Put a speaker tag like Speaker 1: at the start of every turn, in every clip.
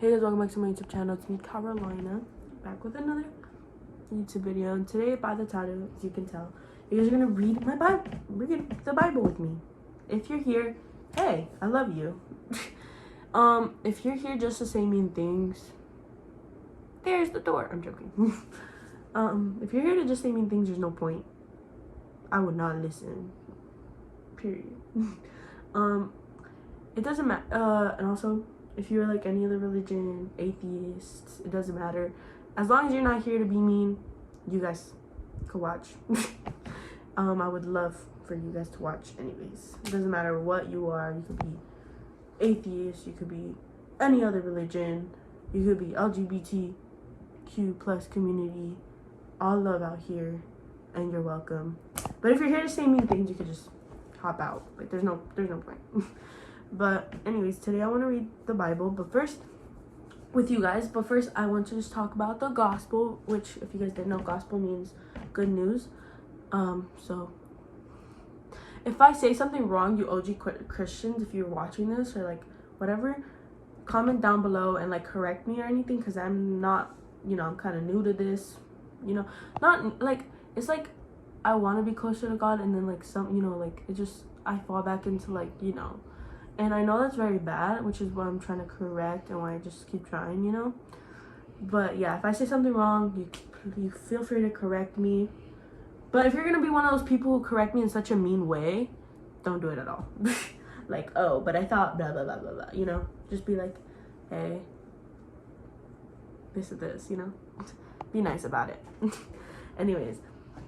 Speaker 1: Hey guys, welcome back to my YouTube channel. It's me, Carolina, back with another YouTube video. And today, by the title, as you can tell, you guys are gonna read my Bible, read the Bible with me. If you're here, hey, I love you. If you're here just to say mean things, there's the door. I'm joking. If you're here to just say mean things, there's no point. I would not listen. Period. It doesn't matter. And also, if you're like any other religion, atheists, it doesn't matter. As long as you're not here to be mean, you guys could watch. I would love for you guys to watch anyways. It doesn't matter what you are. You could be atheist, you could be any other religion, you could be LGBTQ plus community. All love out here, and you're welcome. But if you're here to say mean things, you could just hop out. Like there's no point. But anyways, today I want to read the Bible, but first I want to just talk about the gospel, which if you guys didn't know, gospel means good news. So if I say something wrong, you OG Christians, if you're watching this or like whatever, comment down below and like correct me or anything, because I'm not, I'm kind of new to this, not like, it's like I want to be closer to God, and then like like it just, I fall back into like, and I know that's very bad, which is what I'm trying to correct and why I just keep trying, but yeah, if I say something wrong, you feel free to correct me. But if you're gonna be one of those people who correct me in such a mean way, don't do it at all. Like, oh, but I thought blah blah blah blah blah, just be like, hey, this is this, be nice about it. Anyways,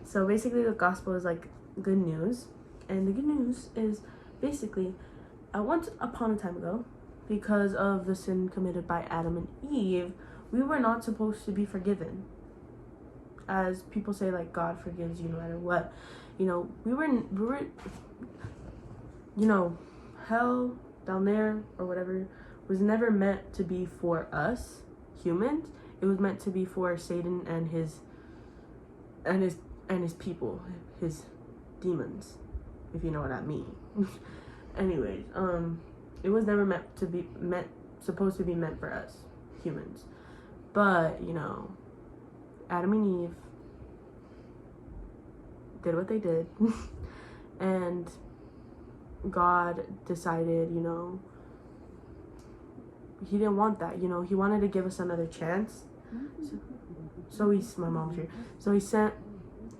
Speaker 1: so basically the gospel is like good news, and the good news is basically, once upon a time ago, because of the sin committed by Adam and Eve, we were not supposed to be forgiven. As people say, like, God forgives you no matter what. We were hell down there or whatever was never meant to be for us humans. It was meant to be for Satan and his people, his demons, if you know what I mean. Anyways, it was never supposed to be meant for us humans. But Adam and Eve did what they did. And God decided, he didn't want that, he wanted to give us another chance. So my mom's here. So he sent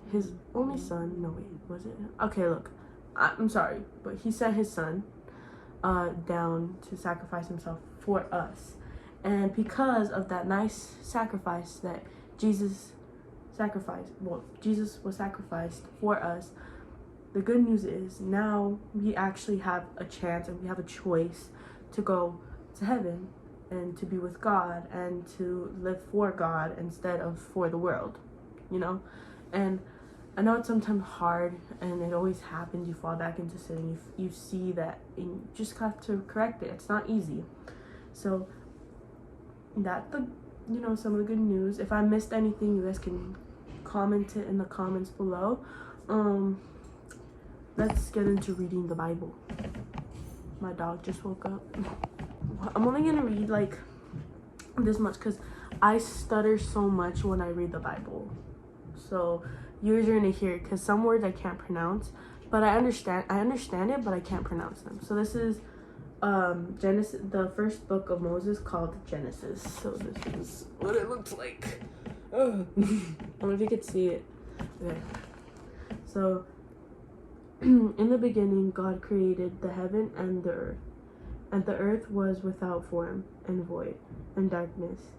Speaker 1: his only son. No, wait, was it? Okay, look, I'm sorry, but he sent his son down to sacrifice himself for us. And because of that nice sacrifice that Jesus was sacrificed for us, the good news is now we actually have a chance and we have a choice to go to heaven and to be with God and to live for God instead of for the world, And I know it's sometimes hard, and it always happens. You fall back into sin. You see that, and you just have to correct it. It's not easy. So that's some of the good news. If I missed anything, you guys can comment it in the comments below. Let's get into reading the Bible. My dog just woke up. I'm only gonna read like this much because I stutter so much when I read the Bible. So you're gonna hear it because some words I can't pronounce, but I understand it, but I can't pronounce them. So this is Genesis, the first book of Moses, called Genesis. So this is what it looks like. I don't know if you could see it. Okay. So in the beginning, God created the heaven and the earth. And the earth was without form and void, and darkness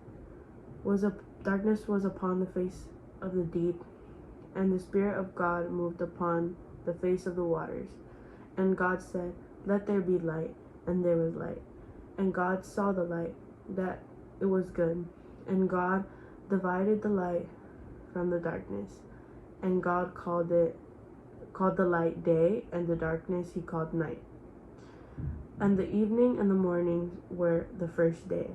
Speaker 1: was upon the face of the deep, and the Spirit of God moved upon the face of the waters. And God said, "Let there be light," and there was light. And God saw the light, that it was good. And God divided the light from the darkness. And God called the light day, and the darkness he called night. And the evening and the morning were the first day.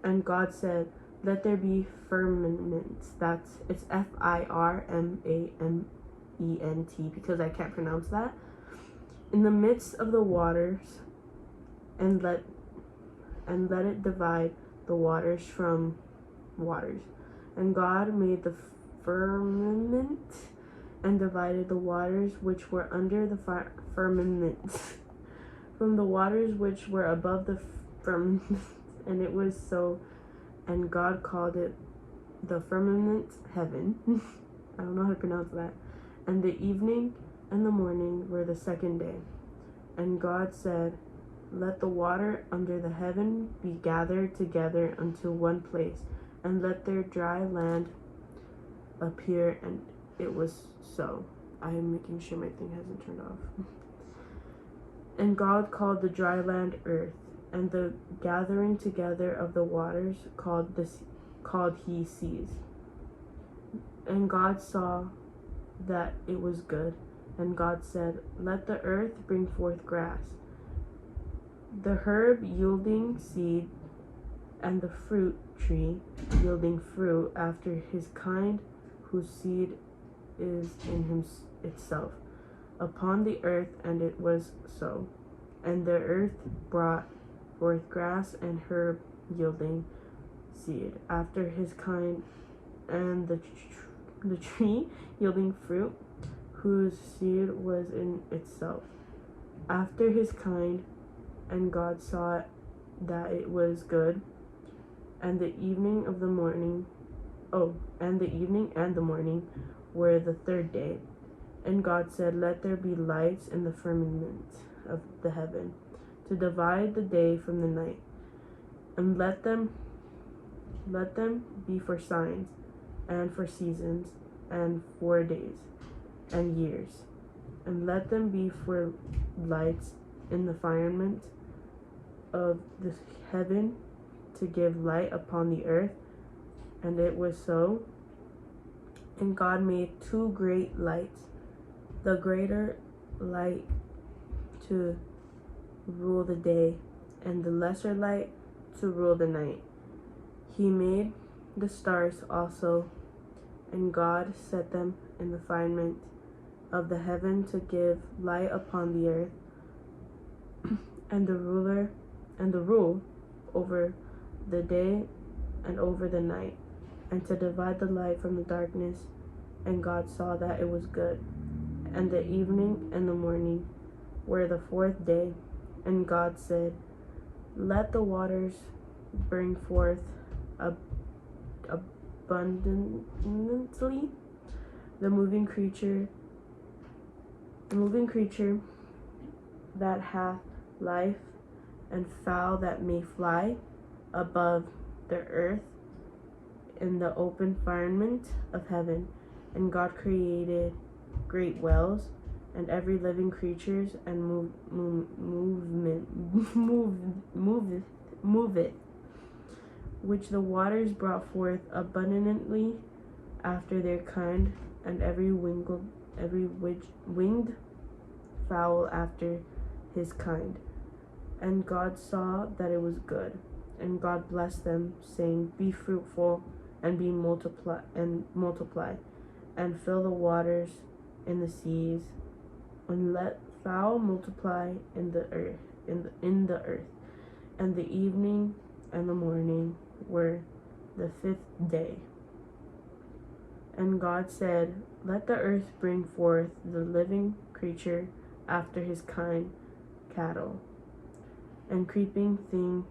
Speaker 1: And God said, "Let there be firmaments." It's Firmament, because I can't pronounce that. In the midst of the waters, and let and let it divide the waters from waters. And God made the firmament and divided the waters which were under the firmament from the waters which were above the firmament. And it was so. And God called it the firmament heaven. I don't know how to pronounce that. And the evening and the morning were the second day. And God said, let the water under the heaven be gathered together unto one place, and let there dry land appear. And it was so. I am making sure my thing hasn't turned off. And God called the dry land earth, and the gathering together of the waters called he seas. And God saw that it was good. And God said, let the earth bring forth grass, the herb yielding seed, and the fruit tree yielding fruit after his kind, whose seed is in itself, upon the earth. And it was so. And the earth brought forth grass and herb yielding seed after his kind, and the tree yielding fruit, whose seed was in itself after his kind. And God saw that it was good. And the evening and the morning were the third day. And God said, let there be lights in the firmament of the heaven, to divide the day from the night, and let them be for signs, and for seasons, and for days, and years, and let them be for lights in the firmament of the heaven, to give light upon the earth. And it was so. And God made two great lights, the greater light to rule the day, and the lesser light to rule the night. He made the stars also, and God set them in the firmament of the heaven to give light upon the earth, and the rule over the day and over the night, and to divide the light from the darkness. And God saw that it was good. And the evening and the morning were the fourth day. And God said, let the waters bring forth abundantly the moving creature that hath life, and fowl that may fly above the earth in the open firmament of heaven. And God created great whales, and every living creatures, and moveth, which the waters brought forth abundantly after their kind, and every winged fowl after his kind. And God saw that it was good. And God blessed them, saying, be fruitful, and multiply, and fill the waters in the seas, and let fowl multiply in the earth. And the evening and the morning were the fifth day. And God said, let the earth bring forth the living creature after his kind, cattle, and creeping thing,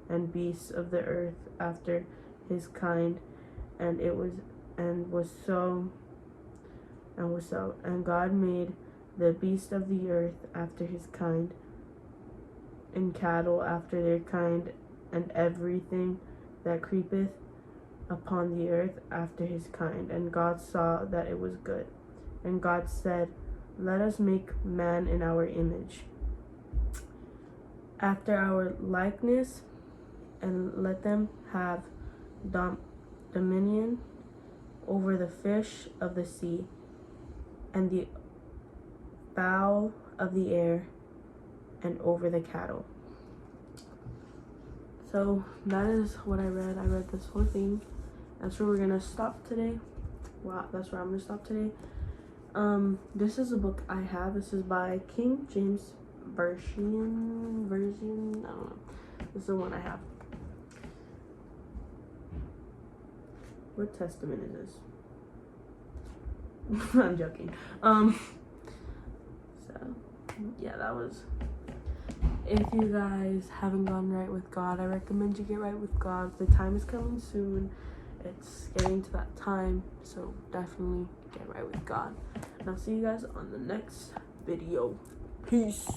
Speaker 1: and beasts of the earth after his kind. And it was so. And God made the beasts of the earth after his kind, and cattle after their kind, and everything that creepeth upon the earth after his kind. And God saw that it was good. And God said, let us make man in our image, after our likeness, and let them have dominion over the fish of the sea, and the fowl of the air, and over the cattle. So that is what I read. I read this whole thing. That's where we're gonna stop today. Wow, that's where I'm gonna stop today. This is a book I have. This is by King James Version. I don't know. This is the one I have. What testament is this? I'm joking. So yeah, that was. If you guys haven't gone right with God, I recommend you get right with God. The time is coming soon. It's getting to that time, so definitely get right with God. And I'll see you guys on the next video. Peace.